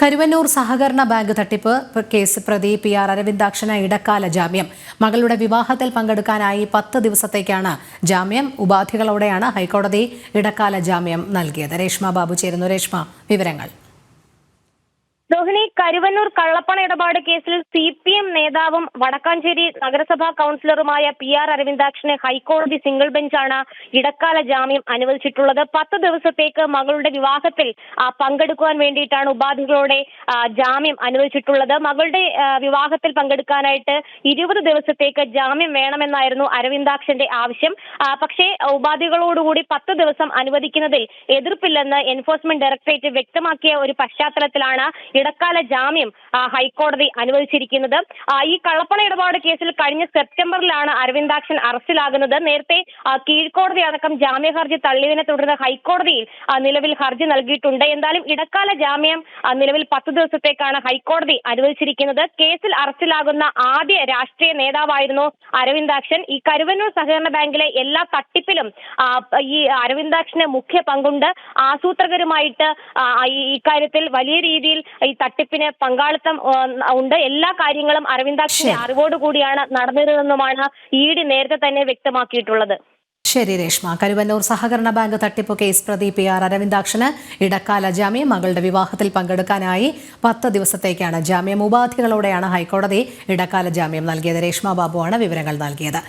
കരുവന്നൂർ സഹകരണ ബാങ്ക് തട്ടിപ്പ് കേസ് പ്രതി PR അരവിന്ദാക്ഷന് ഇടക്കാല ജാമ്യം. മകളുടെ വിവാഹത്തിൽ പങ്കെടുക്കാനായി 10 ദിവസത്തേക്കാണ് ജാമ്യം. ഉപാധികളോടെയാണ് ഹൈക്കോടതി ഇടക്കാല ജാമ്യം നൽകിയത്. രേഷ്മ ബാബു ചേരുന്നു. രേഷ്മ, വിവരങ്ങൾ. രോഹിണി, കരുവന്നൂർ കള്ളപ്പണ ഇടപാട് കേസിൽ CPM നേതാവും വടക്കാഞ്ചേരി നഗരസഭാ കൌൺസിലറുമായ PR അരവിന്ദാക്ഷന് ഹൈക്കോടതി സിംഗിൾ ബെഞ്ചാണ് ഇടക്കാല ജാമ്യം അനുവദിച്ചിട്ടുള്ളത്. 10 ദിവസത്തേക്ക് മകളുടെ വിവാഹത്തിൽ പങ്കെടുക്കുവാൻ വേണ്ടിയിട്ടാണ് ഉപാധികളോടെ ജാമ്യം അനുവദിച്ചിട്ടുള്ളത്. മകളുടെ വിവാഹത്തിൽ പങ്കെടുക്കാനായിട്ട് 20 ദിവസത്തേക്ക് ജാമ്യം വേണമെന്നായിരുന്നു അരവിന്ദാക്ഷന്റെ ആവശ്യം. പക്ഷേ ഉപാധികളോടുകൂടി 10 ദിവസം അനുവദിക്കുന്നതിൽ എതിർപ്പില്ലെന്ന് എൻഫോഴ്സ്മെന്റ് ഡയറക്ടറേറ്റ് വ്യക്തമാക്കിയ ഒരു പശ്ചാത്തലത്തിലാണ് ഇടക്കാല ജാമ്യം ഹൈക്കോടതി അനുവദിച്ചിരിക്കുന്നത്. ഈ കള്ളപ്പണ ഇടപാട് കേസിൽ കഴിഞ്ഞ സെപ്റ്റംബറിലാണ് അരവിന്ദാക്ഷൻ അറസ്റ്റിലാകുന്നത്. നേരത്തെ കീഴ്ക്കോടതി അടക്കം ജാമ്യ ഹർജി തള്ളിയതിനെ തുടർന്ന് ഹൈക്കോടതിയിൽ നിലവിൽ ഹർജി നൽകിയിട്ടുണ്ട്. എന്തായാലും ഇടക്കാല ജാമ്യം നിലവിൽ 10 ദിവസത്തേക്കാണ് ഹൈക്കോടതി അനുവദിച്ചിരിക്കുന്നത്. കേസിൽ അറസ്റ്റിലാകുന്ന ആദ്യ രാഷ്ട്രീയ നേതാവായിരുന്നു അരവിന്ദാക്ഷൻ. ഈ കരുവന്നൂർ സഹകരണ ബാങ്കിലെ എല്ലാ തട്ടിപ്പിലും ഈ അരവിന്ദാക്ഷന് മുഖ്യ പങ്കുണ്ട്. ആസൂത്രകരുമായിട്ട് ഇക്കാര്യത്തിൽ വലിയ രീതിയിൽ ഈ തട്ടിപ്പിന് പങ്കാളിത്തം ഉണ്ട്. എല്ലാ കാര്യങ്ങളും അരവിന്ദാക്ഷന്റെ അറിവോടുകൂടിയാണ് നടന്നതെന്നുമാണ് ED നേരത്തെ തന്നെ വ്യക്തമാക്കിയിട്ടുള്ളത്. ശരി രേഷ്മ. കരുവന്നൂർ സഹകരണ ബാങ്ക് തട്ടിപ്പ് കേസ് പ്രതി PR അരവിന്ദാക്ഷന് ഇടക്കാല ജാമ്യം. മകളുടെ വിവാഹത്തിൽ പങ്കെടുക്കാനായി 10 ദിവസത്തേക്കാണ് ജാമ്യം. ഉപാധികളോടെയാണ് ഹൈക്കോടതി ഇടക്കാല ജാമ്യം നൽകിയത്. രേഷ്മ ബാബുവാണ് വിവരങ്ങൾ നൽകിയത്.